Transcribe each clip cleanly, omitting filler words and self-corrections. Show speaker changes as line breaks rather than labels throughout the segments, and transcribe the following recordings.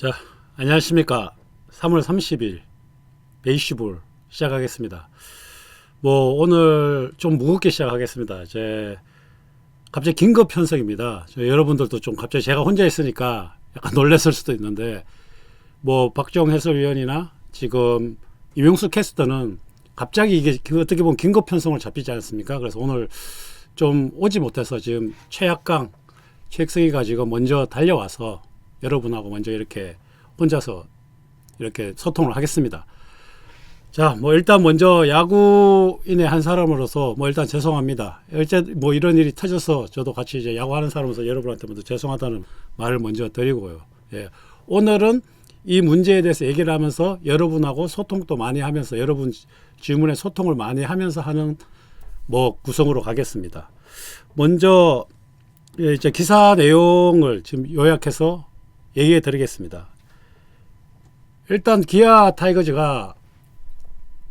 자, 안녕하십니까. 3월 30일 베이시볼 시작하겠습니다. 오늘 좀 무겁게 시작하겠습니다. 갑자기 긴급 편성입니다. 여러분들도 좀 갑자기 제가 혼자 있으니까 약간 놀랐을 수도 있는데, 박정 해설위원이나 지금 이명수 캐스터는 갑자기 이게 어떻게 보면 긴급 편성을 잡히지 않습니까? 그래서 오늘 좀 오지 못해서 지금 최익성이가 지금 먼저 달려와서 여러분하고 먼저 이렇게 혼자서 이렇게 소통을 하겠습니다. 자, 일단 먼저 야구인의 한 사람으로서 일단 죄송합니다. 이런 일이 터져서 저도 같이 이제 야구하는 사람으로서 여러분한테 먼저 죄송하다는 말을 먼저 드리고요. 예. 오늘은 이 문제에 대해서 얘기를 하면서 여러분하고 소통도 많이 하면서 여러분 질문에 소통을 많이 하면서 하는 구성으로 가겠습니다. 먼저 이제 기사 내용을 지금 요약해서 얘기해 드리겠습니다. 일단 기아 타이거즈가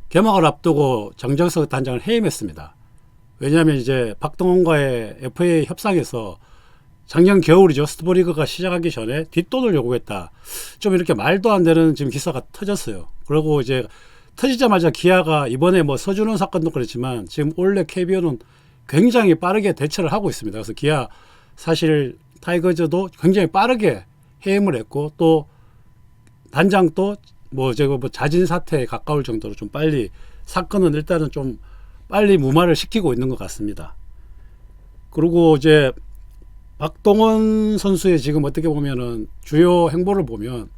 개막을 앞두고 장정석 단장을 해임했습니다. 왜냐하면 이제 박동원과의 FA 협상에서 작년 겨울이죠. 스토리그가 시작하기 전에 뒷돈을 요구했다. 좀 이렇게 말도 안 되는 지금 기사가 터졌어요. 그리고 이제 터지자마자 기아가 이번에 서준원 사건도 그렇지만 지금 원래 KBO는 굉장히 빠르게 대처를 하고 있습니다. 그래서 기아 사실 타이거즈도 굉장히 빠르게 해임을 했고, 또 단장도 자진 사퇴에 가까울 정도로 좀 빨리 사건은 일단은 좀 빨리 무마를 시키고 있는 것 같습니다. 그리고 이제 박동원 선수의 지금 어떻게 보면은 주요 행보를 보면,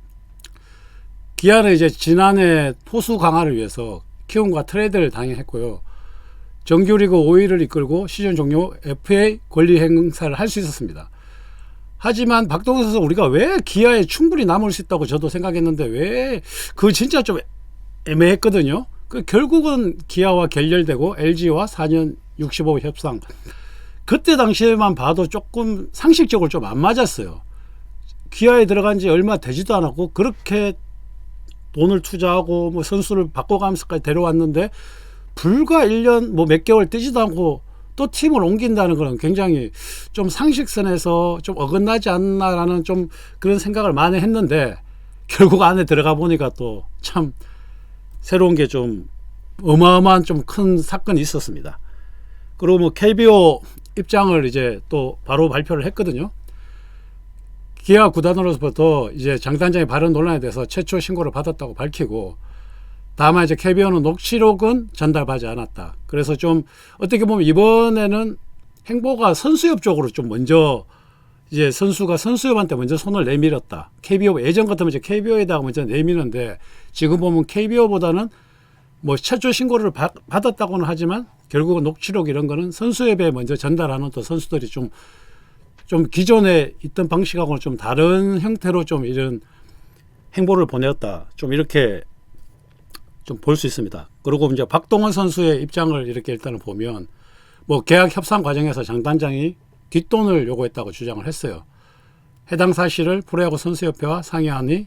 기아는 이제 지난해 포수 강화를 위해서 키움과 트레이드를 당했고요. 정규리그 5위를 이끌고 시즌 종료 FA 권리 행사를 할 수 있었습니다. 하지만 박동원 선수 우리가 왜 기아에 충분히 남을 수 있다고 저도 생각했는데 왜 그거 진짜 좀 애매했거든요. 결국은 기아와 결렬되고 LG와 4년 65 협상, 그때 당시에만 봐도 조금 상식적으로 좀 안 맞았어요. 기아에 들어간 지 얼마 되지도 않았고 그렇게 돈을 투자하고 선수를 바꿔가면서까지 데려왔는데 불과 1년 몇 개월 뛰지도 않고 또 팀을 옮긴다는 것은 굉장히 좀 상식선에서 좀 어긋나지 않나라는 좀 그런 생각을 많이 했는데, 결국 안에 들어가 보니까 또 참 새로운 게 좀 어마어마한 좀 큰 사건이 있었습니다. 그리고 KBO 입장을 이제 또 바로 발표를 했거든요. 기아 구단으로부터 이제 장 단장의 발언 논란에 대해서 최초 신고를 받았다고 밝히고, 다만 이제 KBO는 녹취록은 전달하지 않았다. 그래서 좀 어떻게 보면 이번에는 행보가 선수협 쪽으로 좀 먼저 이제 선수가 선수협한테 먼저 손을 내밀었다. KBO 예전 같으면 이제 KBO에다가 먼저 내미는데, 지금 보면 KBO보다는 최초 신고를 받았다고는 하지만 결국은 녹취록 이런 거는 선수협에 먼저 전달하는, 또 선수들이 좀 기존에 있던 방식하고는 좀 다른 형태로 좀 이런 행보를 보냈다. 좀 이렇게 좀 볼 수 있습니다. 그리고 이제 박동원 선수의 입장을 이렇게 일단은 보면, 계약 협상 과정에서 장 단장이 뒷돈을 요구했다고 주장을 했어요. 해당 사실을 프로야구 선수협회와 상의하니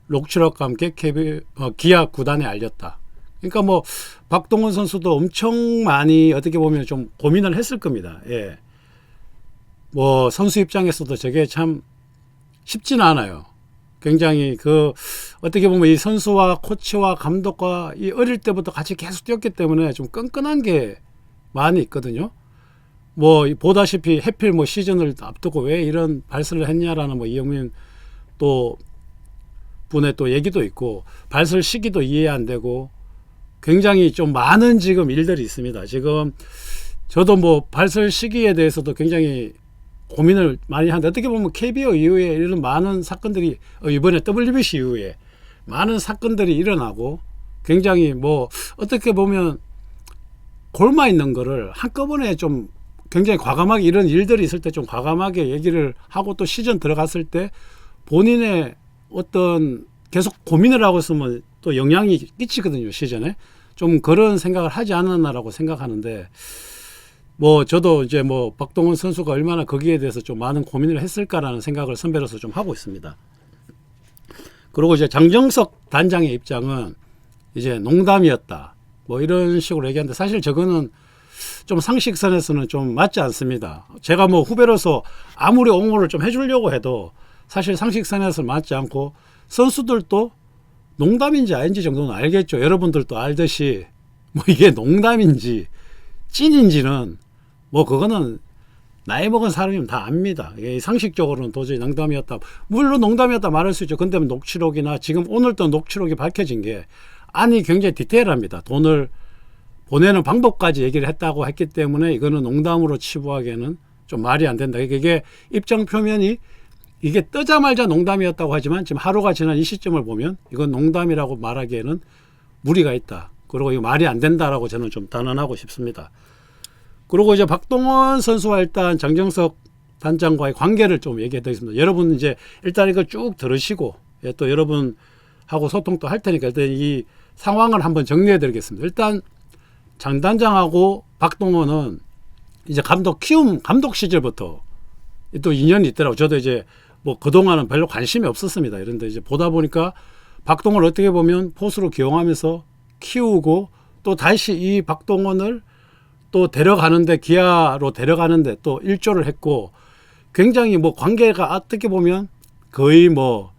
녹취록과 함께 기아 구단에 알렸다. 그러니까 박동원 선수도 엄청 많이 어떻게 보면 좀 고민을 했을 겁니다. 예. 선수 입장에서도 저게 참 쉽지는 않아요. 굉장히 어떻게 보면 이 선수와 코치와 감독과 이 어릴 때부터 같이 계속 뛰었기 때문에 좀 끈끈한 게 많이 있거든요. 보다시피 해필 시즌을 앞두고 왜 이런 발설을 했냐라는 이영민 또 분의 또 얘기도 있고, 발설 시기도 이해 안 되고 굉장히 좀 많은 지금 일들이 있습니다. 지금 저도 발설 시기에 대해서도 굉장히 고민을 많이 하는데, 어떻게 보면 KBO 이후에 이런 많은 사건들이, 이번에 WBC 이후에 많은 사건들이 일어나고, 굉장히 어떻게 보면 골마 있는 거를 한꺼번에 좀 굉장히 과감하게, 이런 일들이 있을 때 좀 과감하게 얘기를 하고, 또 시즌 들어갔을 때 본인의 어떤 계속 고민을 하고 있으면 또 영향이 끼치거든요. 시즌에 좀 그런 생각을 하지 않았나라고 생각하는데, 저도 이제 박동원 선수가 얼마나 거기에 대해서 좀 많은 고민을 했을까라는 생각을 선배로서 좀 하고 있습니다. 그리고 이제 장정석 단장의 입장은 이제 농담이었다. 이런 식으로 얘기하는데, 사실 저거는 좀 상식선에서는 좀 맞지 않습니다. 제가 후배로서 아무리 옹호를 좀 해주려고 해도 사실 상식선에서 맞지 않고, 선수들도 농담인지 아닌지 정도는 알겠죠. 여러분들도 알듯이 뭐 이게 농담인지 찐인지는 뭐 그거는 나이 먹은 사람이면 다 압니다. 이게 상식적으로는 도저히 농담이었다. 물론 농담이었다 말할 수 있죠. 근데 녹취록이나 지금 오늘도 녹취록이 밝혀진 게 아니 굉장히 디테일합니다. 돈을 보내는 방법까지 얘기를 했다고 했기 때문에 이거는 농담으로 치부하기에는 좀 말이 안 된다. 이게 입장 표면이 이게 뜨자마자 농담이었다고 하지만 지금 하루가 지난 이 시점을 보면 이건 농담이라고 말하기에는 무리가 있다. 그리고 이거 말이 안 된다라고 저는 좀 단언하고 싶습니다. 그리고 이제 박동원 선수와 일단 장정석 단장과의 관계를 좀 얘기해 드리겠습니다. 여러분 이제 일단 이걸 쭉 들으시고 또 여러분하고 소통도 할 테니까 일단 이 상황을 한번 정리해 드리겠습니다. 일단 장 단장하고 박동원은 이제 감독 시절부터 또 인연이 있더라고요. 저도 이제 뭐 그동안은 별로 관심이 없었습니다. 이런데 이제 보다 보니까 박동원을 어떻게 보면 포수로 기용하면서 키우고 또 다시 이 박동원을 또 데려가는데 기아로 데려가는데 또 일조를 했고 굉장히 뭐 관계가 어떻게 보면 거의 뭐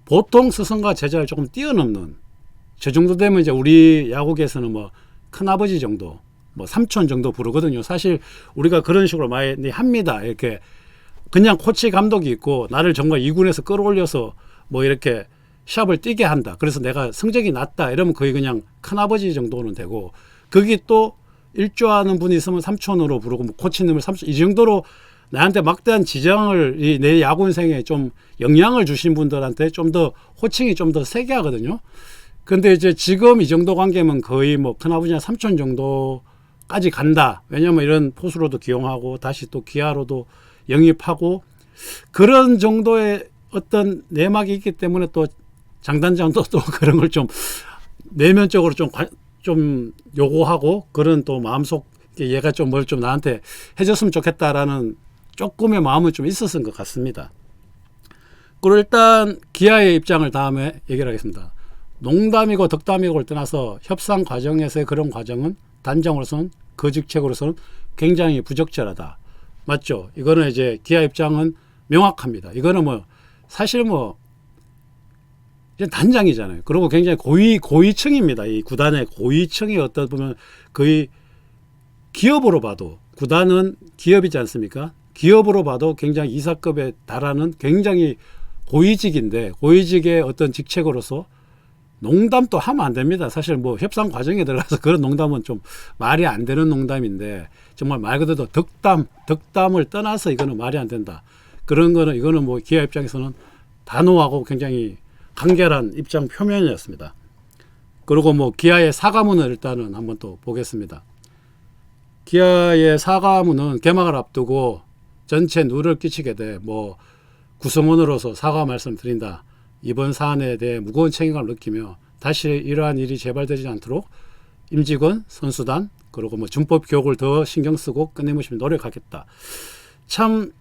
보통 스승과 제자를 조금 뛰어넘는 저 정도 되면 이제 우리 야구계에서는 뭐 큰아버지 정도 뭐 삼촌 정도 부르거든요. 사실 우리가 그런 식으로 많이 합니다. 이렇게 그냥 코치 감독이 있고 나를 정말 2군에서 끌어올려서 뭐 이렇게 시합을 뛰게 한다. 그래서 내가 성적이 낮다. 이러면 거의 그냥 큰아버지 정도는 되고 거기 또 일조하는 분이 있으면 삼촌으로 부르고 뭐 코치님을 삼촌 이 정도로 나한테 막대한 지장을 내 야구 인생에 좀 영향을 주신 분들한테 좀 더 호칭이 좀 더 세게 하거든요. 근데 이제 지금 이 정도 관계면 거의 뭐 큰아버지나 삼촌 정도까지 간다. 왜냐면 이런 포수로도 기용하고 다시 또 기아로도 영입하고 그런 정도의 어떤 내막이 있기 때문에 또 장단장도 또 그런 걸 좀 내면적으로 좀 요구하고 그런 또 마음속 얘가 좀 뭘 좀 나한테 해줬으면 좋겠다라는 조금의 마음은 좀 있었던 것 같습니다. 그리고 일단 기아의 입장을 다음에 얘기를 하겠습니다. 농담이고 덕담이고를 떠나서 협상 과정에서의 그런 과정은 단장으로서는 그 직책으로서는 굉장히 부적절하다. 맞죠? 이거는 이제 기아 입장은 명확합니다. 이거는 뭐 사실 뭐 이제 단장이잖아요. 그리고 굉장히 고위층입니다. 이 구단의 고위층이 어떤 보면 거의 기업으로 봐도 구단은 기업이지 않습니까? 기업으로 봐도 굉장히 이사급에 달하는 굉장히 고위직인데 고위직의 어떤 직책으로서 농담도 하면 안 됩니다. 사실 뭐 협상 과정에 들어가서 그런 농담은 좀 말이 안 되는 농담인데 정말 말 그대로 덕담을 떠나서 이거는 말이 안 된다. 그런 거는 이거는 뭐 기아 입장에서는 단호하고 굉장히 간결한 입장 표면이었습니다. 그리고 뭐 기아의 사과문을 일단은 한번 또 보겠습니다. 기아의 사과문은 개막을 앞두고 전체 누를 끼치게 돼 뭐 구성원으로서 사과 말씀드린다. 이번 사안에 대해 무거운 책임감을 느끼며 다시 이러한 일이 재발되지 않도록 임직원, 선수단 그리고 뭐 준법 교육을 더 신경 쓰고 끊임없이 노력하겠다. 참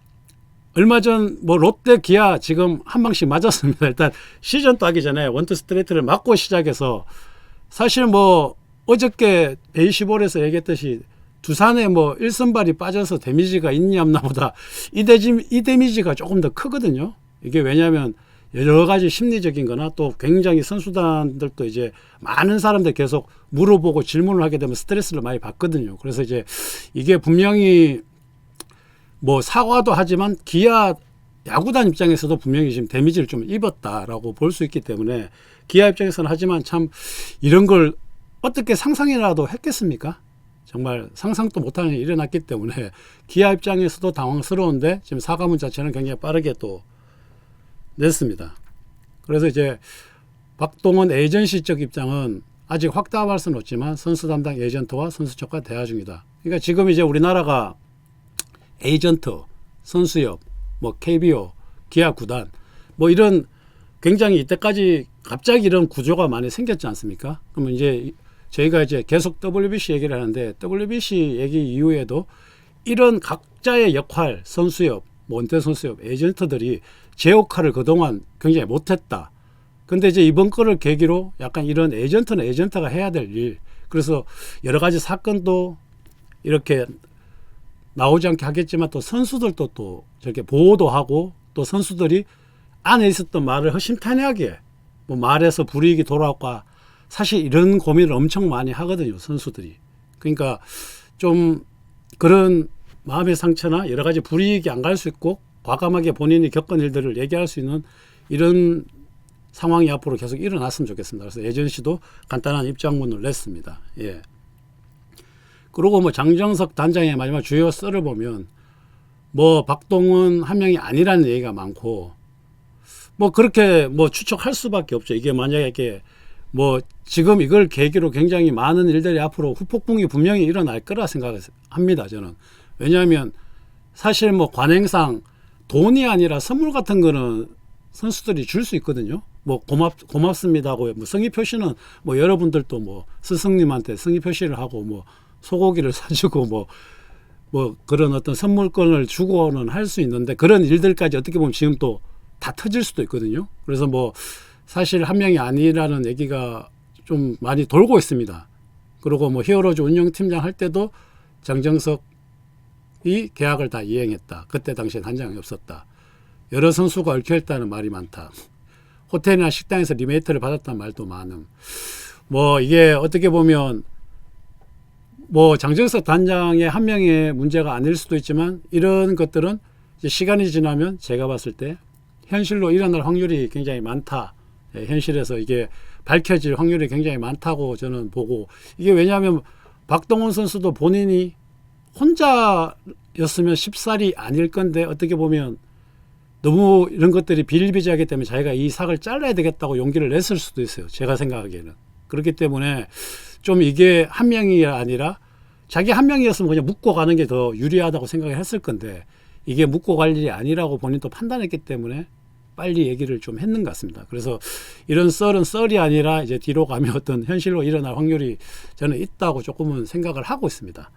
얼마 전 뭐 롯데 기아 지금 한 방씩 맞았습니다. 일단 시즌 또 하기 전에 원투 스트레이트를 맞고 시작해서 사실 뭐 어저께 베이시볼에서 얘기했듯이 두산에 뭐 1선발이 빠져서 데미지가 있냐 없나 보다 이 데미지가 조금 더 크거든요. 이게 왜냐하면 여러 가지 심리적인 거나 또 굉장히 선수단들도 이제 많은 사람들 계속 물어보고 질문을 하게 되면 스트레스를 많이 받거든요. 그래서 이제 이게 분명히 뭐 사과도 하지만 기아 야구단 입장에서도 분명히 지금 데미지를 좀 입었다라고 볼 수 있기 때문에 기아 입장에서는 하지만 참 이런 걸 어떻게 상상이라도 했겠습니까? 정말 상상도 못하는 일이 일어났기 때문에 기아 입장에서도 당황스러운데 지금 사과문 자체는 굉장히 빠르게 또 냈습니다. 그래서 이제 박동원 에이전시 쪽 입장은 아직 확답할 수는 없지만 선수 담당 에이전트와 선수 쪽과 대화 중이다. 그러니까 지금 이제 우리나라가 에이전트, 선수협, 뭐 KBO, 기아 구단 뭐 이런 굉장히 이때까지 갑자기 이런 구조가 많이 생겼지 않습니까? 그러면 이제 저희가 이제 계속 WBC 얘기를 하는데 WBC 얘기 이후에도 이런 각자의 역할, 선수협, 원태 선수협, 에이전트들이 제 역할을 그동안 굉장히 못했다. 근데 이제 이번 거를 계기로 약간 이런 에이전트는 에이전트가 해야 될 일. 그래서 여러 가지 사건도 이렇게 나오지 않게 하겠지만 또 선수들도 또 저렇게 보호도 하고 또 선수들이 안에 있었던 말을 허심탄회하게 뭐 말에서 불이익이 돌아올까 사실 이런 고민을 엄청 많이 하거든요, 선수들이. 그러니까 좀 그런 마음의 상처나 여러 가지 불이익이 안 갈 수 있고 과감하게 본인이 겪은 일들을 얘기할 수 있는 이런 상황이 앞으로 계속 일어났으면 좋겠습니다. 그래서 예전시도 간단한 입장문을 냈습니다. 예. 그리고 뭐 장정석 단장의 마지막 주요 썰을 보면 뭐 박동원 한 명이 아니라는 얘기가 많고 뭐 그렇게 뭐 추측할 수밖에 없죠. 이게 만약에 뭐 지금 이걸 계기로 굉장히 많은 일들이 앞으로 후폭풍이 분명히 일어날 거라 생각합니다. 저는. 왜냐하면 사실 뭐 관행상 돈이 아니라 선물 같은 거는 선수들이 줄 수 있거든요. 뭐 고맙습니다 하고 뭐 성의 표시는 뭐 여러분들도 뭐 스승님한테 성의 표시를 하고 뭐 소고기를 사주고 뭐 그런 어떤 선물권을 주고는 할 수 있는데 그런 일들까지 어떻게 보면 지금 또 다 터질 수도 있거든요. 그래서 뭐 사실 한 명이 아니라는 얘기가 좀 많이 돌고 있습니다. 그리고 뭐 히어로즈 운영팀장 할 때도 장정석이 계약을 다 이행했다. 그때 당시엔 한 장이 없었다. 여러 선수가 얽혀있다는 말이 많다. 호텔이나 식당에서 리메이트를 받았다는 말도 많음. 뭐 이게 어떻게 보면 뭐 장정석 단장의 한 명의 문제가 아닐 수도 있지만 이런 것들은 이제 시간이 지나면 제가 봤을 때 현실로 일어날 확률이 굉장히 많다. 현실에서 이게 밝혀질 확률이 굉장히 많다고 저는 보고 이게 왜냐하면 박동원 선수도 본인이 혼자였으면 쉽사리 아닐 건데 어떻게 보면 너무 이런 것들이 비일비재하기 때문에 자기가 이 삭을 잘라야 되겠다고 용기를 냈을 수도 있어요. 제가 생각하기에는. 그렇기 때문에 좀 이게 한 명이 아니라 자기 한 명이었으면 그냥 묻고 가는 게 더 유리하다고 생각을 했을 건데 이게 묻고 갈 일이 아니라고 본인도 판단했기 때문에 빨리 얘기를 좀 했는 것 같습니다. 그래서 이런 썰은 썰이 아니라 이제 뒤로 가면 어떤 현실로 일어날 확률이 저는 있다고 조금은 생각을 하고 있습니다.